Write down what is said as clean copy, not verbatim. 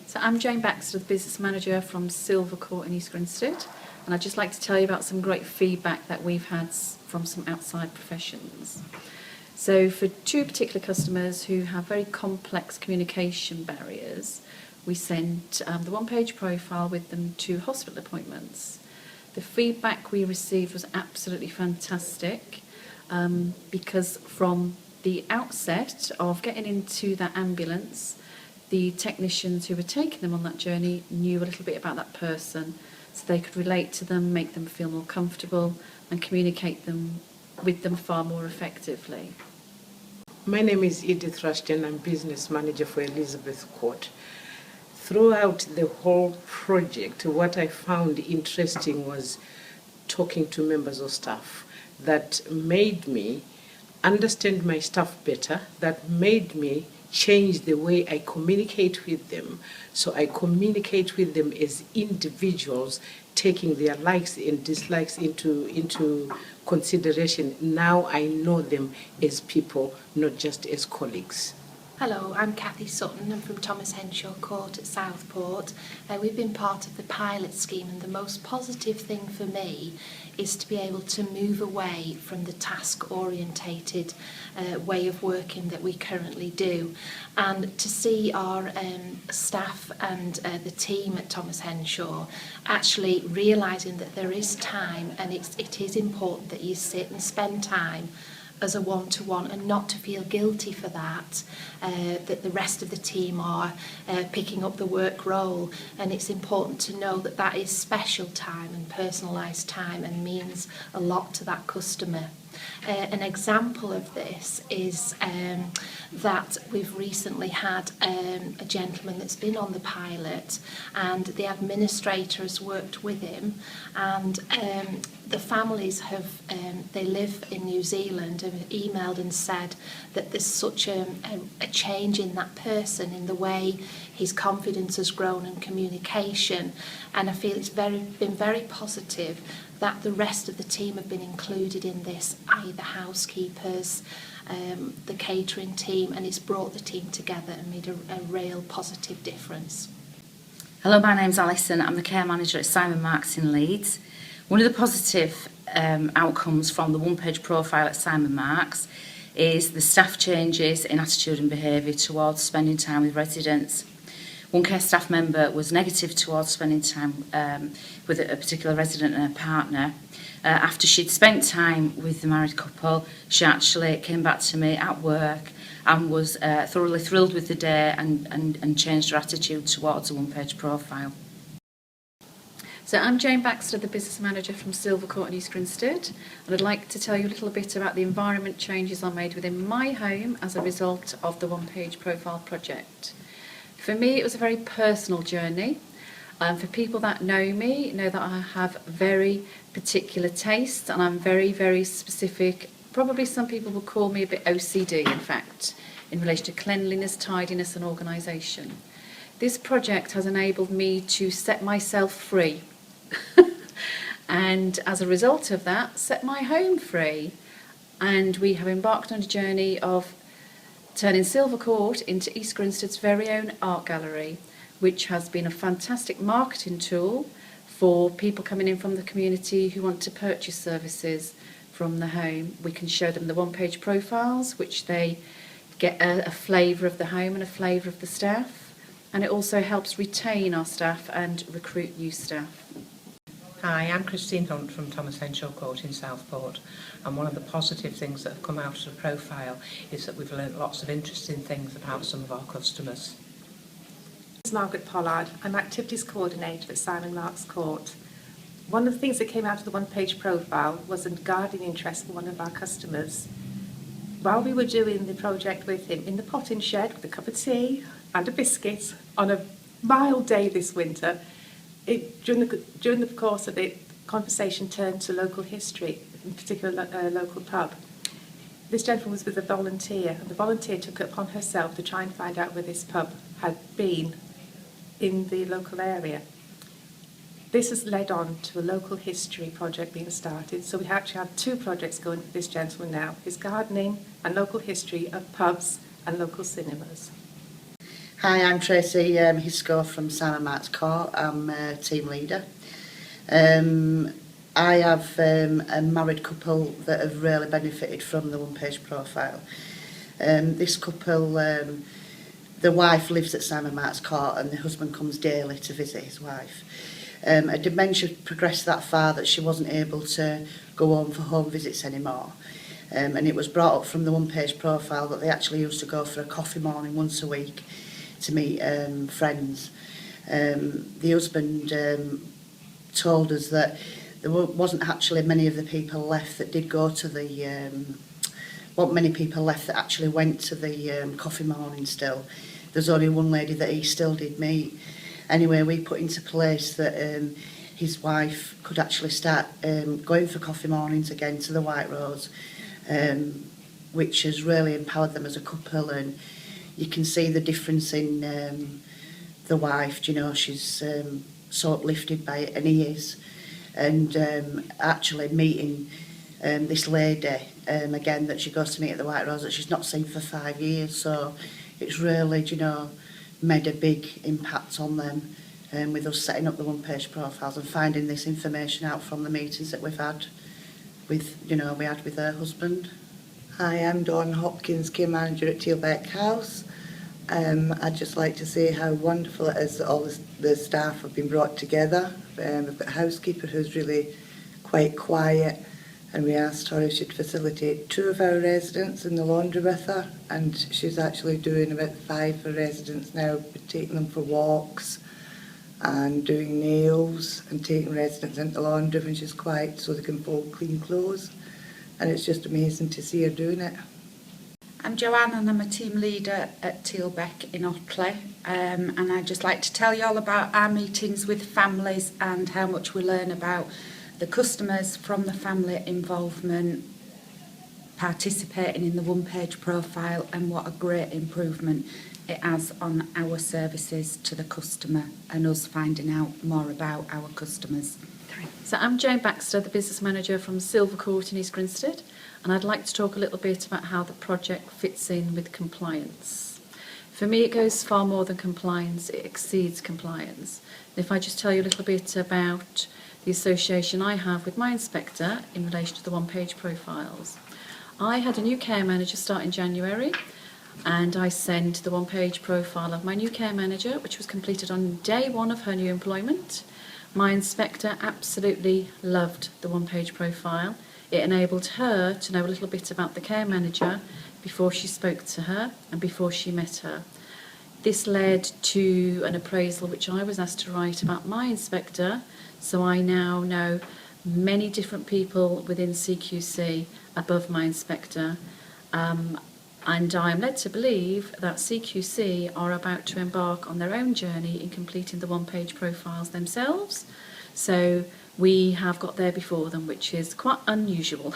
So I'm Jane Baxter, the business manager from Silver Court in East Grinstead, and I'd just like to tell you about some great feedback that we've had from some outside professions. So for two particular customers who have very complex communication barriers, we sent the one-page profile with them to hospital appointments. The feedback we received was absolutely fantastic because from the outset of getting into that ambulance, the technicians who were taking them on that journey knew a little bit about that person, so they could relate to them, make them feel more comfortable and communicate with them far more effectively. My name is Edith Rushton. I'm business manager for Elizabeth Court. Throughout the whole project, what I found interesting was talking to members of staff that made me understand my staff better, that made me change the way I communicate with them. So I communicate with them as individuals, taking their likes and dislikes into consideration. Now I know them as people, not just as colleagues. Hello, I'm Cathy Sutton. I'm from Thomas Henshaw Court at Southport. We've been part of the pilot scheme, and the most positive thing for me is to be able to move away from the task-orientated way of working that we currently do, and to see our staff and the team at Thomas Henshaw actually realising that there is time, and it is important that you sit and spend time as a one-to-one and not to feel guilty for that, that the rest of the team are picking up the work role, and it's important to know that that is special time and personalised time and means a lot to that customer. An example of this is that we've recently had a gentleman that's been on the pilot, and the administrator has worked with him, and the families have, they live in New Zealand, have emailed and said that there's such a change in that person, in the way his confidence has grown and communication, and I feel it's been very positive that the rest of the team have been included in this, i.e. the housekeepers, the catering team, and it's brought the team together and made a real positive difference. Hello, my name's Alison. I'm the care manager at Simon Marks in Leeds. One of the positive outcomes from the one-page profile at Simon Marks is the staff changes in attitude and behaviour towards spending time with residents. One care staff member was negative towards spending time with a particular resident and her partner. After she'd spent time with the married couple, she actually came back to me at work and was thoroughly thrilled with the day and changed her attitude towards a one-page profile. So I'm Jane Baxter, the business manager from Silver Court in East Grinstead, and I'd like to tell you a little bit about the environment changes I made within my home as a result of the one-page profile project. For me, it was a very personal journey. For people that know me, know that I have very particular tastes, and I'm very, very specific. Probably some people will call me a bit OCD, in fact, in relation to cleanliness, tidiness and organisation. This project has enabled me to set myself free and as a result of that, set my home free. And we have embarked on a journey of turning Silver Court into East Grinstead's very own art gallery, which has been a fantastic marketing tool for people coming in from the community who want to purchase services from the home. We can show them the one-page profiles, which they get a flavour of the home and a flavour of the staff, and it also helps retain our staff and recruit new staff. Hi, I'm Christine Hunt from Thomas Henshaw Court in Southport, and one of the positive things that have come out of the profile is that we've learnt lots of interesting things about some of our customers. This is Margaret Pollard. I'm Activities Coordinator at Simon Marks Court. One of the things that came out of the one-page profile was a gardening interest for one of our customers. While we were doing the project with him in the potting shed with a cup of tea and a biscuit on a mild day this winter, during the course of it, conversation turned to local history, in particular local pub. This gentleman was with a volunteer, and the volunteer took it upon herself to try and find out where this pub had been in the local area. This has led on to a local history project being started, so we actually have two projects going with this gentleman now, his gardening and local history of pubs and local cinemas. Hi, I'm Tracy Hisco from Simon Marks Court. I'm team leader. I have a married couple that have really benefited from the one-page profile. This couple, the wife lives at Simon Marks Court and the husband comes daily to visit his wife. Her dementia progressed that far that she wasn't able to go home for home visits anymore. And it was brought up from the one-page profile that they actually used to go for a coffee morning once a week to meet friends. The husband told us that there wasn't actually many of the people left that did go to the wasn't many people left that actually went to the coffee morning still. There's only one lady that he still did meet. Anyway, we put into place that his wife could actually start going for coffee mornings again to the White Rose, which has really empowered them as a couple, and you can see the difference in the wife. You know, she's so uplifted by it, and he is. And actually meeting this lady again that she goes to meet at the White Rose that she's not seen for 5 years, so it's really, you know, made a big impact on them, with us setting up the one-page profiles and finding this information out from the meetings that we've had with, you know, we had with her husband. Hi, I'm Dawn Hopkins, care manager at Tealbeck House. I'd just like to say how wonderful it is that all the staff have been brought together. We've got a housekeeper who's really quite quiet, and we asked her if she'd facilitate 2 of our residents in the laundry with her, and she's actually doing about 5 for residents now, taking them for walks and doing nails and taking residents into the laundry when she's quiet so they can fold clean clothes. And it's just amazing to see her doing it. I'm Joanne and I'm a team leader at Tealbeck in Otley, and I'd just like to tell you all about our meetings with families and how much we learn about the customers from the family involvement, participating in the one-page profile, and what a great improvement it has on our services to the customer and us finding out more about our customers. So I'm Jane Baxter, the business manager from Silver Court in East Grinstead, and I'd like to talk a little bit about how the project fits in with compliance. For me, it goes far more than compliance, it exceeds compliance. And if I just tell you a little bit about the association I have with my inspector in relation to the one-page profiles. I had a new care manager start in January, and I sent the one-page profile of my new care manager, which was completed on day 1 of her new employment. My inspector absolutely loved the one-page profile. It enabled her to know a little bit about the care manager before she spoke to her and before she met her. This led to an appraisal which I was asked to write about my inspector, so I now know many different people within CQC above my inspector, and I am led to believe that CQC are about to embark on their own journey in completing the one-page profiles themselves. So we have got there before them, which is quite unusual.